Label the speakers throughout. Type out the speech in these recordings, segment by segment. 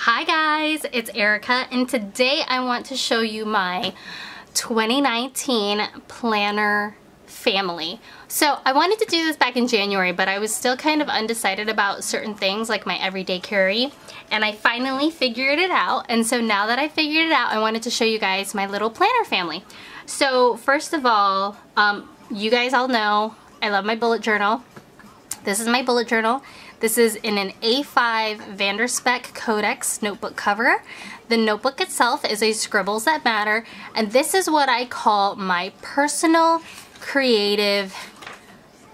Speaker 1: Hi guys, it's Erica, and today I want to show you my 2019 planner family. So I wanted to do this back in January, but I was still kind of undecided about certain things like my everyday carry, and I finally figured it out. And so now that I figured it out, I wanted to show you guys my little planner family. So first of all, you guys all know I love my bullet journal. This is my bullet journal. This is in an A5 Vanderspec Codex notebook cover. The notebook itself is a Scribbles That Matter, and this is what I call my personal creative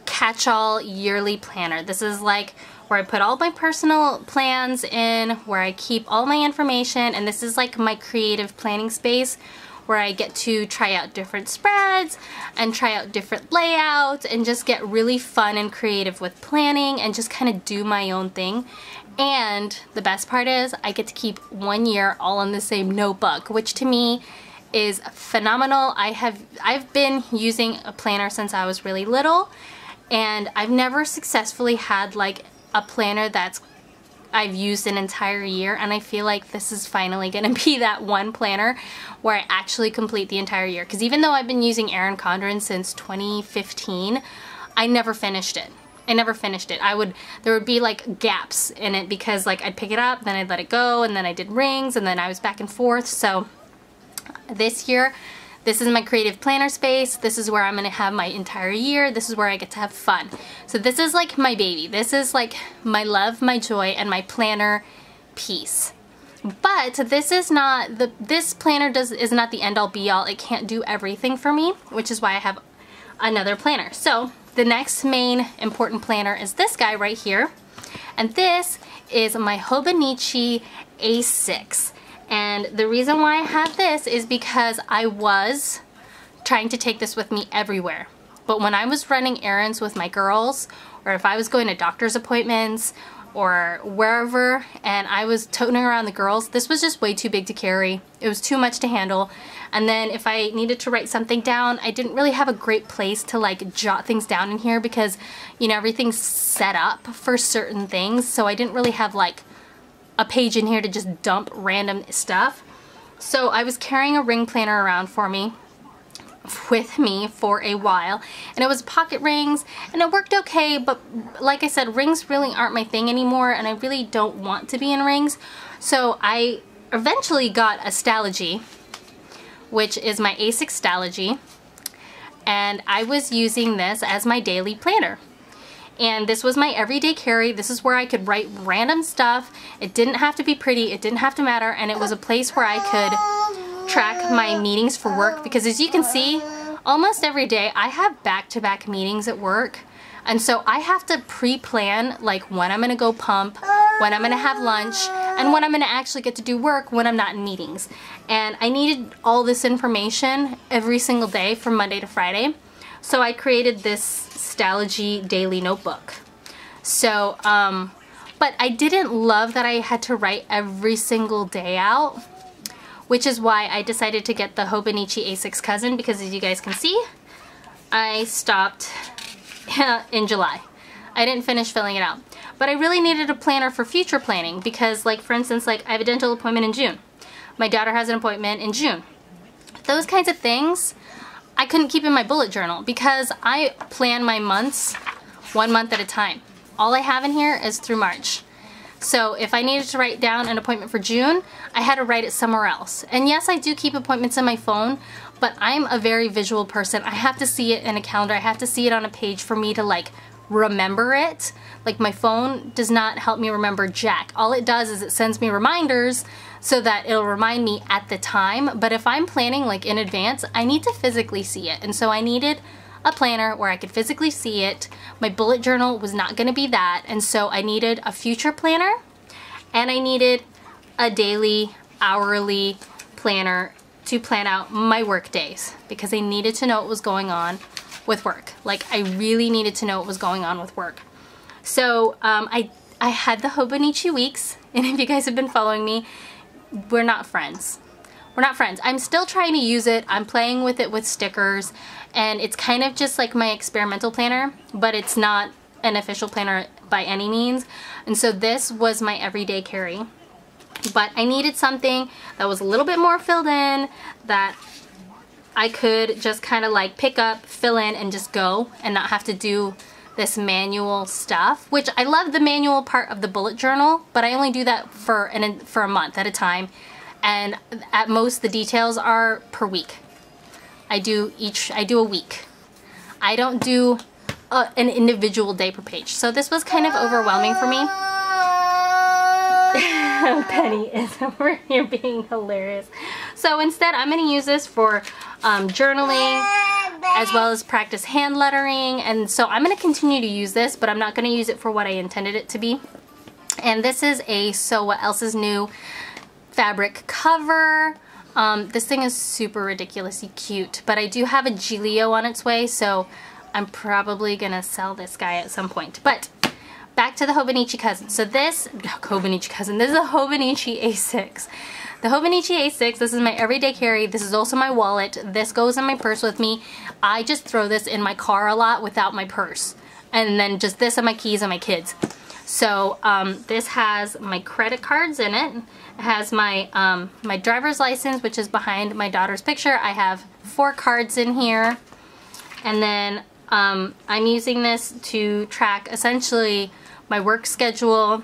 Speaker 1: catch-all yearly planner. This is like where I put all my personal plans in, where I keep all my information, and this is like my creative planning space where I get to try out different spreads and try out different layouts and just get really fun and creative with planning and just kind of do my own thing. And the best part is I get to keep 1 year all in the same notebook, which to me is phenomenal. I've been using a planner since I was really little, and I've never successfully had like a planner that's I've used an entire year, and I feel like this is finally going to be that one planner where I actually complete the entire year. Because even though I've been using Erin Condren since 2015, I never finished it. There would be like gaps in it because like I'd pick it up, then I'd let it go, and then I did rings, and then I was back and forth. So this year, this is my creative planner space. This is where I'm gonna have my entire year. This is where I get to have fun. So this is like my baby. This is like my love, my joy, and my planner piece. But this is not, this planner is not the end all be all. It can't do everything for me, which is why I have another planner. So the next main important planner is this guy right here. And this is my Hobonichi A6. And the reason why I have this is because I was trying to take this with me everywhere. But when I was running errands with my girls, or if I was going to doctor's appointments or wherever, and I was toting around the girls, this was just way too big to carry. It was too much to handle. And then if I needed to write something down, I didn't really have a great place to like jot things down in here because, you know, everything's set up for certain things. So I didn't really have like a page in here to just dump random stuff. So I was carrying a ring planner around with me for a while, and it was pocket rings, and it worked okay, but like I said, rings really aren't my thing anymore, and I really don't want to be in rings. So I eventually got a Stalogy, which is my A6 Stalogy, and I was using this as my daily planner. And this was my everyday carry. This is where I could write random stuff. It didn't have to be pretty, it didn't have to matter, and it was a place where I could track my meetings for work, because as you can see, almost every day I have back-to-back meetings at work, and so I have to pre-plan like when I'm gonna go pump, when I'm gonna have lunch, and when I'm gonna actually get to do work when I'm not in meetings. And I needed all this information every single day from Monday to Friday. So I created this Stalogy daily notebook. So, but I didn't love that I had to write every single day out, which is why I decided to get the Hobonichi A6 Cousin, because as you guys can see, I stopped in July. I didn't finish filling it out. But I really needed a planner for future planning because, like, for instance, like I have a dental appointment in June. My daughter has an appointment in June. Those kinds of things I couldn't keep in my bullet journal because I plan my months 1 month at a time. All I have in here is through March. So if I needed to write down an appointment for June, I had to write it somewhere else. And yes, I do keep appointments in my phone, but I'm a very visual person. I have to see it in a calendar. I have to see it on a page for me to like remember it. Like my phone does not help me remember jack. All it does is it sends me reminders so that it'll remind me at the time. But if I'm planning like in advance, I need to physically see it. And so I needed a planner where I could physically see it. My bullet journal was not going to be that. And so I needed a future planner, and I needed a daily, hourly planner to plan out my work days, because I needed to know what was going on with work. Like I really needed to know what was going on with work. So I had the Hobonichi weeks, and if you guys have been following me, we're not friends. We're not friends. I'm still trying to use it. I'm playing with it with stickers, and it's kind of just like my experimental planner, but it's not an official planner by any means. And so this was my everyday carry. but I needed something that was a little bit more filled in, that I could just kind of like pick up, fill in, and just go and not have to do this manual stuff, which I love the manual part of the bullet journal, but I only do that for a month at a time, and at most the details are per week. I do a week. I don't do an individual day per page. So this was kind of overwhelming for me. Penny is over here being hilarious. So instead, I'm going to use this for journaling as well as practice hand lettering. And so I'm going to continue to use this, but I'm not going to use it for what I intended it to be. And this is a So What Else Is New fabric cover. This thing is super ridiculously cute, but I do have a Giglio on its way, so I'm probably gonna sell this guy at some point. But back to the Hobonichi Cousin. So this is a Hobonichi A6. The Hobonichi A6, this is my everyday carry. This is also my wallet. This goes in my purse with me. I just throw this in my car a lot without my purse. And then just this and my keys and my kids. So this has my credit cards in it. It has my my driver's license, which is behind my daughter's picture. I have 4 cards in here. And then I'm using this to track essentially my work schedule,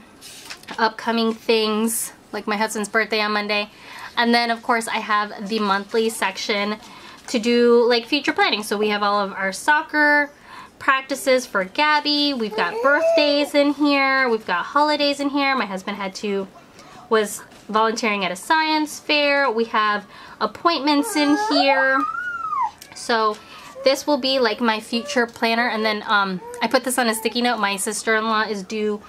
Speaker 1: upcoming things, like my husband's birthday on Monday. And then of course I have the monthly section to do like future planning. So we have all of our soccer practices for Gabby. We've got birthdays in here. We've got holidays in here. My husband was volunteering at a science fair. We have appointments in here. So this will be like my future planner. And then I put this on a sticky note. My sister-in-law is due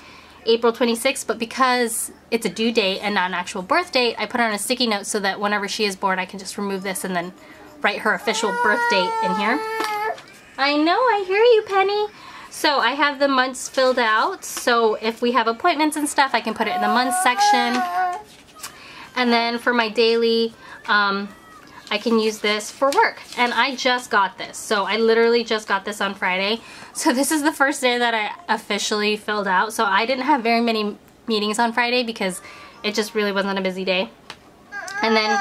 Speaker 1: April 26th, but because it's a due date and not an actual birth date, I put it on a sticky note so that whenever she is born, I can just remove this and then write her official birth date in here. I know, I hear you, Penny. So I have the months filled out. So if we have appointments and stuff, I can put it in the months section. And then for my daily, I can use this for work. And I just got this. So I literally just got this on Friday. So this is the first day that I officially filled out. So I didn't have very many meetings on Friday because it just really wasn't a busy day. And then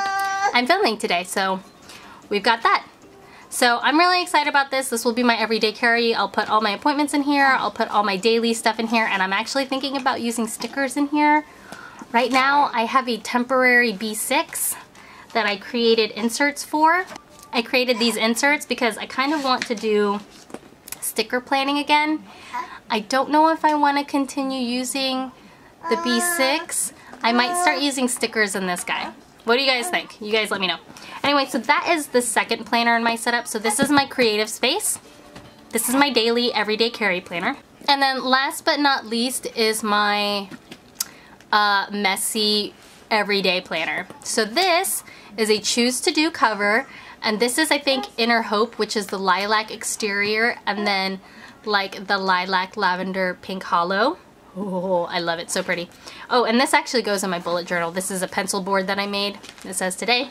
Speaker 1: I'm filming today, so we've got that. So I'm really excited about this. This will be my everyday carry. I'll put all my appointments in here. I'll put all my daily stuff in here. And I'm actually thinking about using stickers in here. Right now I have a temporary B6 that I created inserts for. I created these inserts because I kind of want to do sticker planning again. I don't know if I want to continue using the B6. I might start using stickers in this guy. What do you guys think? You guys let me know. Anyway, so that is the second planner in my setup. So this is my creative space. This is my daily everyday carry planner. And then last but not least is my messy everyday planner. So this is a choose to do cover, and this is I think Inner Hope, which is the lilac exterior, and then like the lilac lavender pink hollow. Oh, I love it, so pretty. Oh, and this actually goes in my bullet journal. This is a pencil board that I made. It says today.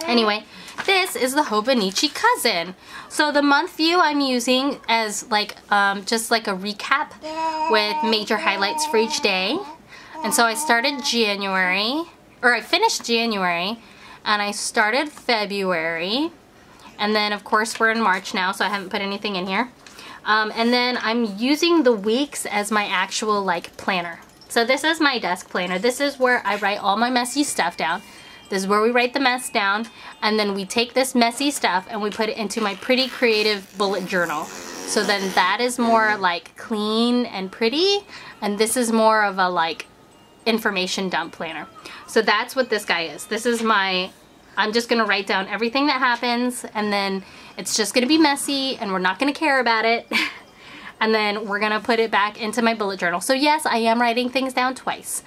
Speaker 1: Anyway, this is the Hobonichi Cousin. So the month view I'm using as like just like a recap with major highlights for each day. And so I started January, or I finished January, and I started February. And then of course we're in March now, so I haven't put anything in here. And then I'm using the weeks as my actual like planner. So this is my desk planner. This is where I write all my messy stuff down. This is where we write the mess down, and then we take this messy stuff and we put it into my pretty creative bullet journal. So then that is more like clean and pretty, and this is more of a like information dump planner. So that's what this guy is. This is my, I'm just gonna write down everything that happens, and then it's just gonna be messy and we're not gonna care about it. And then we're gonna put it back into my bullet journal. So yes, I am writing things down twice.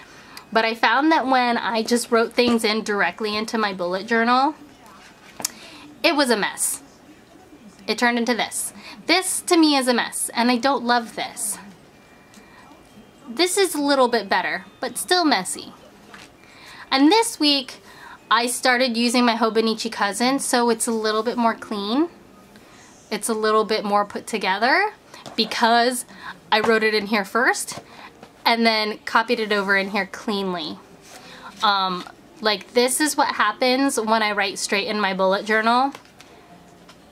Speaker 1: But I found that when I just wrote things in directly into my bullet journal, it was a mess. It turned into this. This to me is a mess, and I don't love this. This is a little bit better, but still messy. And this week, I started using my Hobonichi Cousin, so it's a little bit more clean. It's a little bit more put together because I wrote it in here first and then copied it over in here cleanly. Like, this is what happens when I write straight in my bullet journal.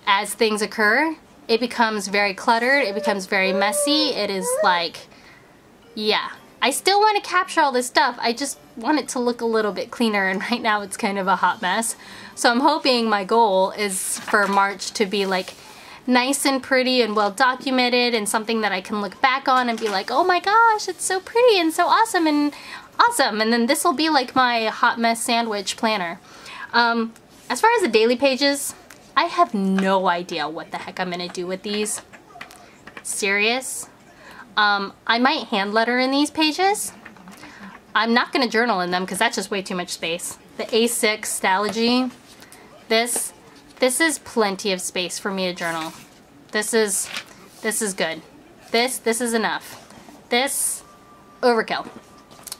Speaker 1: As things occur, it becomes very cluttered, it becomes very messy. It is like, yeah. I still want to capture all this stuff, I just want it to look a little bit cleaner, and right now it's kind of a hot mess. So I'm hoping my goal is for March to be like nice and pretty and well documented, and something that I can look back on and be like, oh my gosh, it's so pretty and so awesome and awesome. And then this will be like my hot mess sandwich planner. As far as the daily pages, I have no idea what the heck I'm gonna do with these. Serious. I might hand letter in these pages. I'm not gonna journal in them because that's just way too much space. The A6 Stalogy, this is plenty of space for me to journal. This is good. This is enough. This, overkill.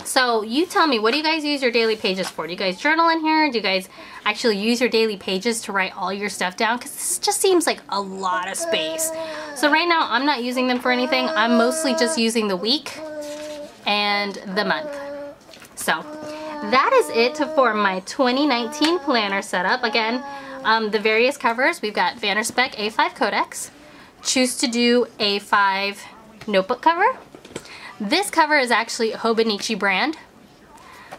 Speaker 1: So you tell me, what do you guys use your daily pages for? Do you guys journal in here? Do you guys actually use your daily pages to write all your stuff down? Because this just seems like a lot of space. So right now I'm not using them for anything. I'm mostly just using the week and the month. So that is it for my 2019 planner setup. Again, the various covers, we've got Vanderspec A5 Codex, Choose to Do A5 notebook cover. This cover is actually a Hobonichi brand.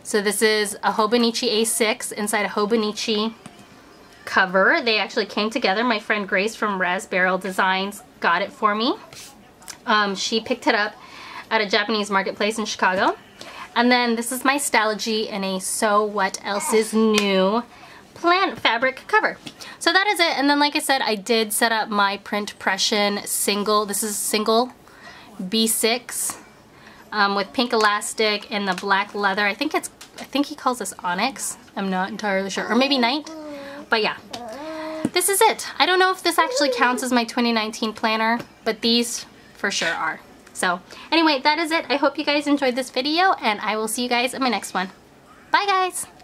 Speaker 1: So this is a Hobonichi A6 inside a Hobonichi cover. They actually came together. My friend Grace from Raspberry Designs got it for me. She picked it up at a Japanese marketplace in Chicago. And then this is my Stalogy in a So What Else Is New plant fabric cover. So that is it. And then like I said, I did set up my print pression single. This is single B6. With pink elastic and the black leather. I think he calls this onyx. I'm not entirely sure. Or maybe night. But yeah. This is it. I don't know if this actually counts as my 2019 planner, but these for sure are. So anyway, that is it. I hope you guys enjoyed this video, and I will see you guys in my next one. Bye guys!